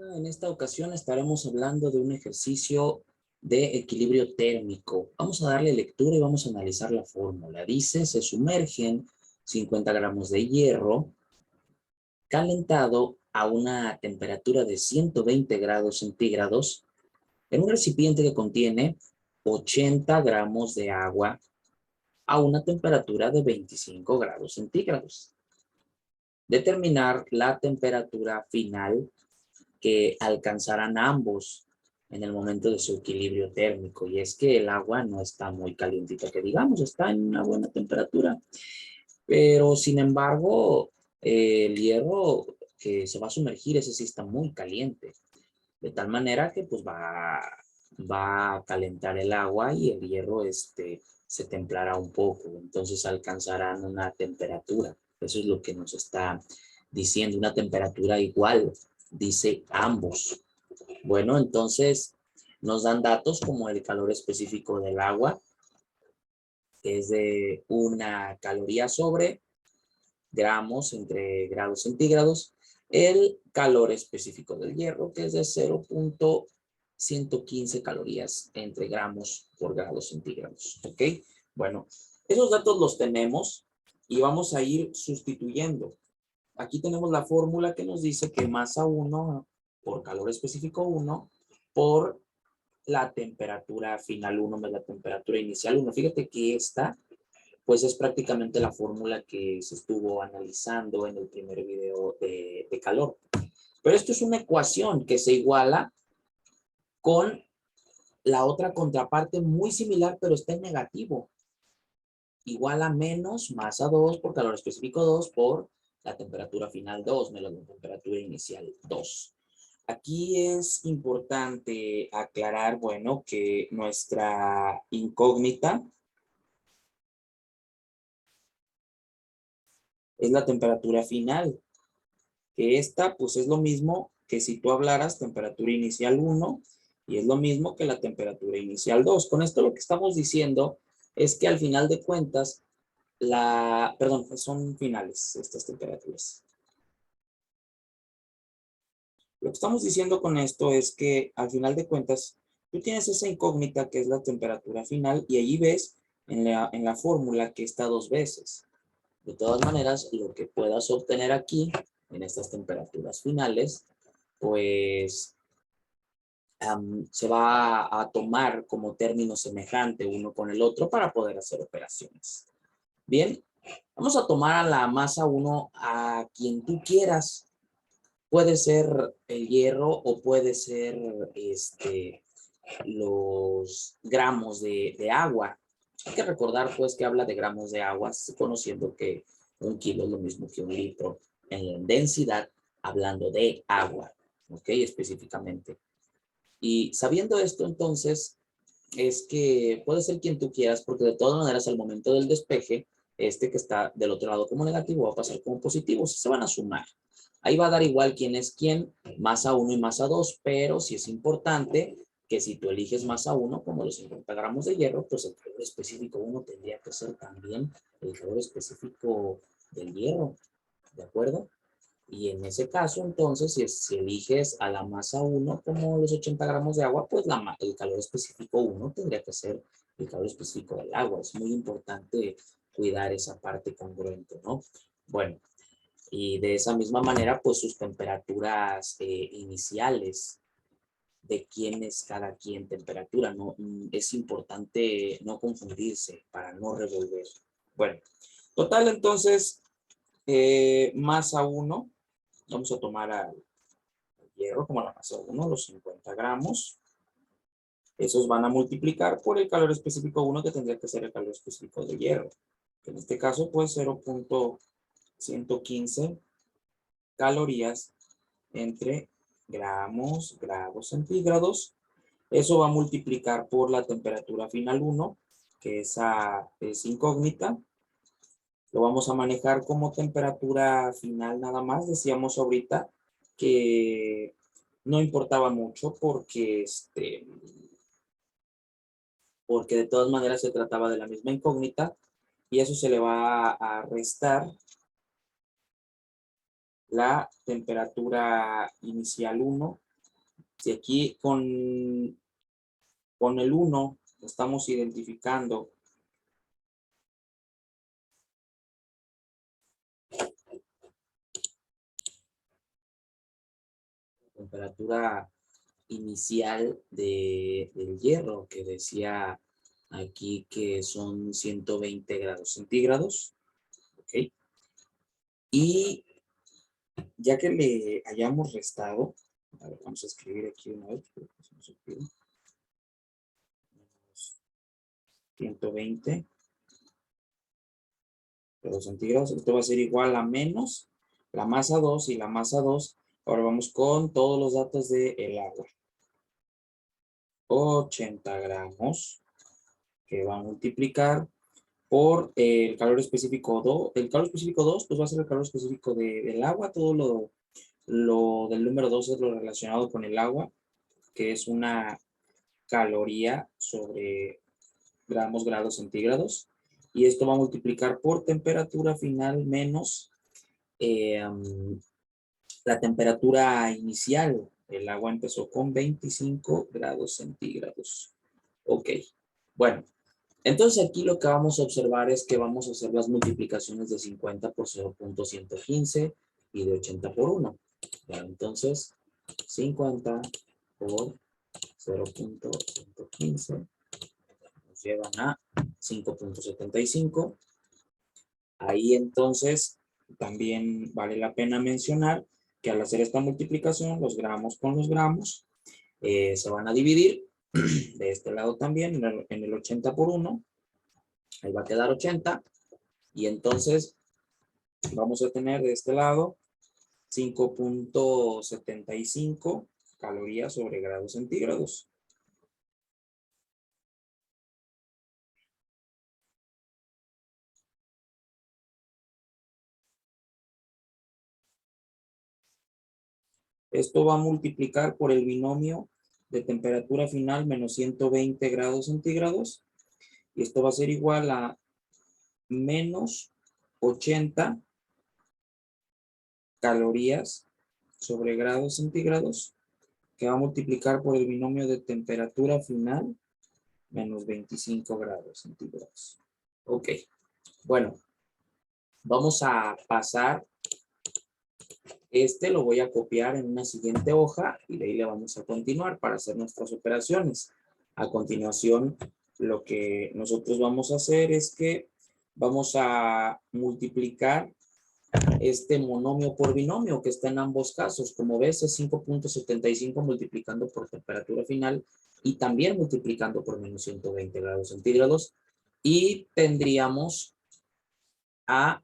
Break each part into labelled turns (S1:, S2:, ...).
S1: En esta ocasión estaremos hablando de un ejercicio de equilibrio térmico. Vamos a darle lectura y vamos a analizar la fórmula. Dice, se sumergen 50 gramos de hierro calentado a una temperatura de 120 grados centígrados en un recipiente que contiene 80 gramos de agua a una temperatura de 25 grados centígrados. Determinar la temperatura final que alcanzarán ambos en el momento de su equilibrio térmico. Y es que el agua no está muy calientita, que digamos, está en una buena temperatura. Pero sin embargo, el hierro que se va a sumergir, ese sí está muy caliente. De tal manera que pues va a calentar el agua y el hierro se templará un poco. Entonces alcanzarán una temperatura. Eso es lo que nos está diciendo, una temperatura igual, dice ambos. Bueno, entonces nos dan datos como el calor específico del agua, que es de 1 caloría sobre gramos entre grados centígrados. El calor específico del hierro, que es de 0.115 calorías entre gramos por grados centígrados. ¿Ok? Bueno, esos datos los tenemos y vamos a ir sustituyendo. Aquí tenemos la fórmula que nos dice que masa 1 por calor específico 1 por la temperatura final 1 más la temperatura inicial 1. Fíjate que esta pues es prácticamente la fórmula que se estuvo analizando en el primer video de calor. Pero esto es una ecuación que se iguala con la otra contraparte muy similar, pero está en negativo. Igual a menos masa 2 por calor específico 2 por la temperatura final 2 menos la temperatura inicial 2. Aquí es importante aclarar, bueno, que nuestra incógnita es la temperatura final, que esta pues es lo mismo que si tú hablaras temperatura inicial 1 y es lo mismo que la temperatura inicial 2. Con esto lo que estamos diciendo es que al final de cuentas, son finales estas temperaturas. Lo que estamos diciendo con esto es que al final de cuentas, tú tienes esa incógnita que es la temperatura final y allí ves en la fórmula que está 2 veces. De todas maneras, lo que puedas obtener aquí, en estas temperaturas finales, pues se va a tomar como término semejante uno con el otro para poder hacer operaciones. Bien, vamos a tomar a la masa 1 a quien tú quieras. Puede ser el hierro o puede ser los gramos de agua. Hay que recordar pues que habla de gramos de agua, conociendo que 1 kilo es lo mismo que 1 litro en la densidad, hablando de agua, ¿ok? Específicamente. Y sabiendo esto entonces, es que puede ser quien tú quieras, porque de todas maneras al momento del despeje, que está del otro lado como negativo va a pasar como positivo, se van a sumar. Ahí va a dar igual quién es quién, masa 1 y masa 2, pero sí es importante que si tú eliges masa 1, como los 50 gramos de hierro, pues el calor específico 1 tendría que ser también el calor específico del hierro, ¿de acuerdo? Y en ese caso, entonces, si eliges a la masa 1 como los 80 gramos de agua, pues el calor específico 1 tendría que ser el calor específico del agua. Es muy importante cuidar esa parte congruente, ¿no? Bueno, y de esa misma manera, pues sus temperaturas iniciales, de quién es cada quien temperatura, ¿no? Es importante no confundirse para no revolver. Bueno, total, entonces, masa 1, vamos a tomar al hierro como la masa 1, los 50 gramos. Esos van a multiplicar por el calor específico 1, que tendría que ser el calor específico de hierro. En este caso, pues 0.115 calorías entre gramos, grados centígrados. Eso va a multiplicar por la temperatura final 1, que esa es incógnita. Lo vamos a manejar como temperatura final nada más. Decíamos ahorita que no importaba mucho porque de todas maneras se trataba de la misma incógnita y eso se le va a restar la temperatura inicial 1 Si aquí con el 1 estamos identificando la temperatura inicial del hierro, que decía aquí que son 120 grados centígrados, ¿ok? Y ya que le hayamos restado, a ver, vamos a escribir aquí una vez, 120 grados centígrados, esto va a ser igual a menos la masa 2 y la masa 2. Ahora vamos con todos los datos del agua. 80 gramos, que va a multiplicar por el calor específico 2. El calor específico 2, pues va a ser el calor específico del agua. Todo lo del número 2 es lo relacionado con el agua, que es una caloría sobre gramos grados centígrados. Y esto va a multiplicar por temperatura final menos la temperatura inicial. El agua empezó con 25 grados centígrados. Ok, bueno. Entonces aquí lo que vamos a observar es que vamos a hacer las multiplicaciones de 50 por 0.115 y de 80 por 1. Bueno, entonces 50 por 0.115 nos llevan a 5.75. Ahí entonces también vale la pena mencionar que al hacer esta multiplicación, los gramos con los gramos se van a dividir. De este lado también en el 80 por 1. Ahí va a quedar 80. Y entonces vamos a tener de este lado 5.75 calorías sobre grados centígrados. Esto va a multiplicar por el binomio de temperatura final menos 120 grados centígrados. Y esto va a ser igual a menos 80 calorías sobre grados centígrados, que va a multiplicar por el binomio de temperatura final menos 25 grados centígrados. Ok, bueno, vamos a pasar. Lo voy a copiar en una siguiente hoja y de ahí le vamos a continuar para hacer nuestras operaciones. A continuación, lo que nosotros vamos a hacer es que vamos a multiplicar este monomio por binomio que está en ambos casos. Como ves, es 5.75 multiplicando por temperatura final y también multiplicando por menos 120 grados centígrados. Y tendríamos a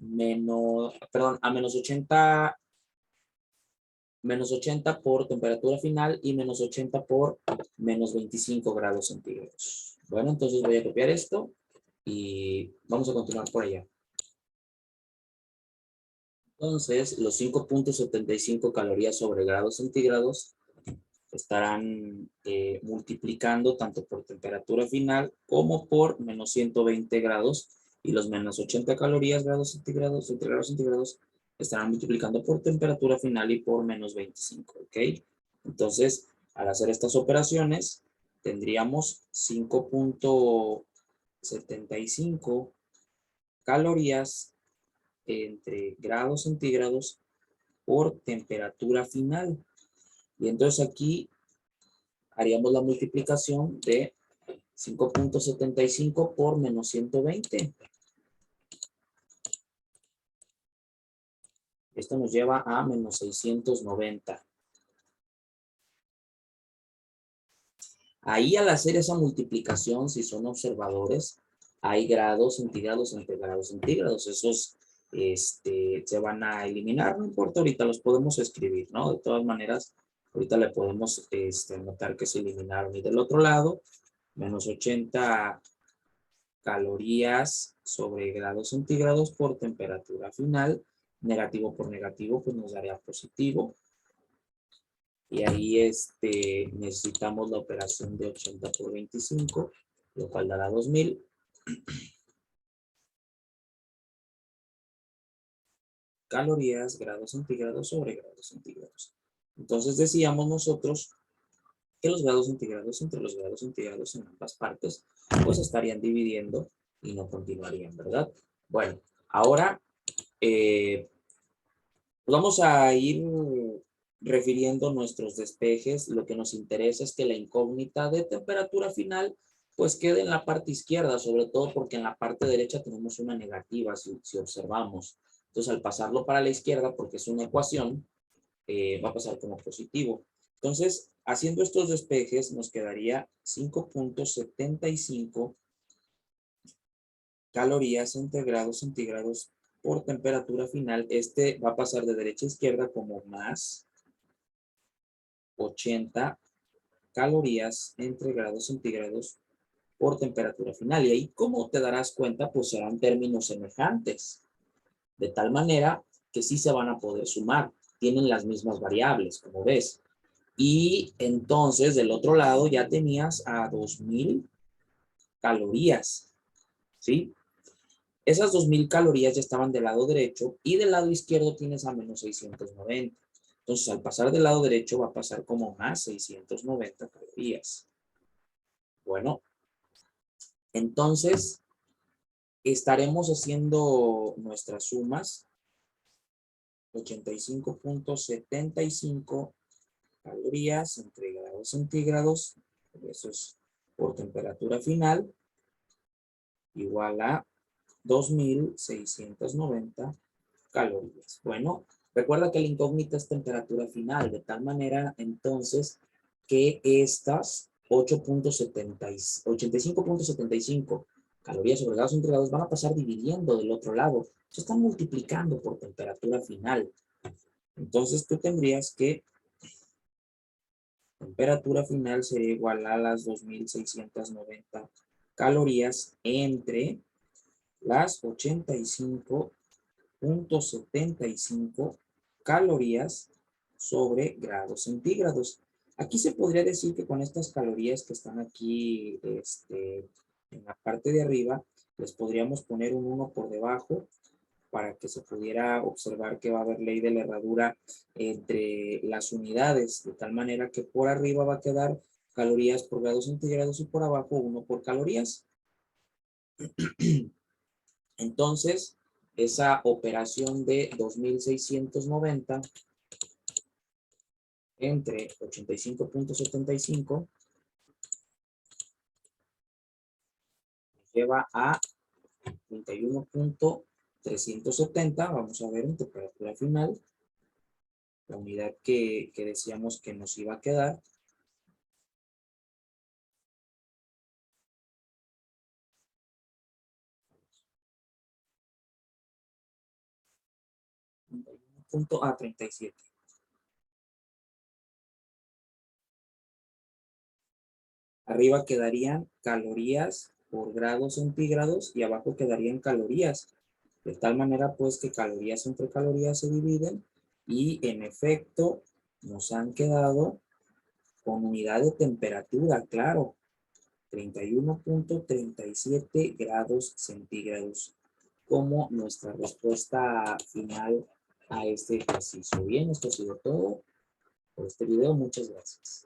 S1: menos 80 por temperatura final y menos 80 por menos 25 grados centígrados. Bueno, entonces voy a copiar esto y vamos a continuar por allá. Entonces, los 5.75 calorías sobre grados centígrados estarán multiplicando tanto por temperatura final como por menos 120 grados, y los menos 80 calorías grados centígrados, entre grados centígrados, estarán multiplicando por temperatura final y por menos 25, ¿ok? Entonces, al hacer estas operaciones, tendríamos 5.75 calorías entre grados centígrados por temperatura final. Y entonces aquí haríamos la multiplicación de 5.75 por menos 120. Esto nos lleva a menos 690. Ahí al hacer esa multiplicación, si son observadores, hay grados centígrados entre grados centígrados. Esos se van a eliminar, no importa, ahorita los podemos escribir, ¿no? De todas maneras, ahorita le podemos notar que se eliminaron. Y del otro lado, menos 80 calorías sobre grados centígrados por temperatura final. Negativo por negativo, pues nos daría positivo. Y ahí necesitamos la operación de 80 por 25, lo cual dará 2000. Calorías, grados centígrados sobre grados centígrados. Entonces decíamos nosotros que los grados centígrados entre los grados centígrados en ambas partes, pues estarían dividiendo y no continuarían, ¿verdad? Bueno, ahora vamos a ir refiriendo nuestros despejes. Lo que nos interesa es que la incógnita de temperatura final pues quede en la parte izquierda, sobre todo porque en la parte derecha tenemos una negativa, si observamos. Entonces, al pasarlo para la izquierda, porque es una ecuación, va a pasar como positivo. Entonces, haciendo estos despejes, nos quedaría 5.75 calorías entre grados centígrados por temperatura final. Este va a pasar de derecha a izquierda como más 80 calorías entre grados centígrados por temperatura final. Y ahí, como te darás cuenta, pues serán términos semejantes, de tal manera que sí se van a poder sumar. Tienen las mismas variables, como ves. Y entonces, del otro lado, ya tenías a 2000 calorías, ¿sí? Esas 2000 calorías ya estaban del lado derecho y del lado izquierdo tienes a menos 690. Entonces, al pasar del lado derecho va a pasar como más 690 calorías. Bueno, entonces estaremos haciendo nuestras sumas. 85.75 calorías entre grados centígrados, eso es por temperatura final, igual a 2690 calorías. Bueno, recuerda que la incógnita es temperatura final, de tal manera entonces que estas 85.75 calorías sobre grados centígrados van a pasar dividiendo del otro lado. Se están multiplicando por temperatura final. Entonces tú tendrías que temperatura final sería igual a las 2690 calorías entre las 85.75 calorías sobre grados centígrados. Aquí se podría decir que con estas calorías que están aquí en la parte de arriba, les podríamos poner un 1 por debajo para que se pudiera observar que va a haber ley de la herradura entre las unidades, de tal manera que por arriba va a quedar calorías por grados centígrados y por abajo 1 por calorías. Entonces, esa operación de 2690 entre 85.75 lleva a 31.370. Vamos a ver en temperatura final la unidad que decíamos que nos iba a quedar. Punto a 37. Arriba quedarían calorías por grados centígrados y abajo quedarían calorías. De tal manera pues que calorías entre calorías se dividen y en efecto nos han quedado con unidad de temperatura, claro, 31.37 grados centígrados como nuestra respuesta final a este ejercicio. Bien, esto ha sido todo por este video. Muchas gracias.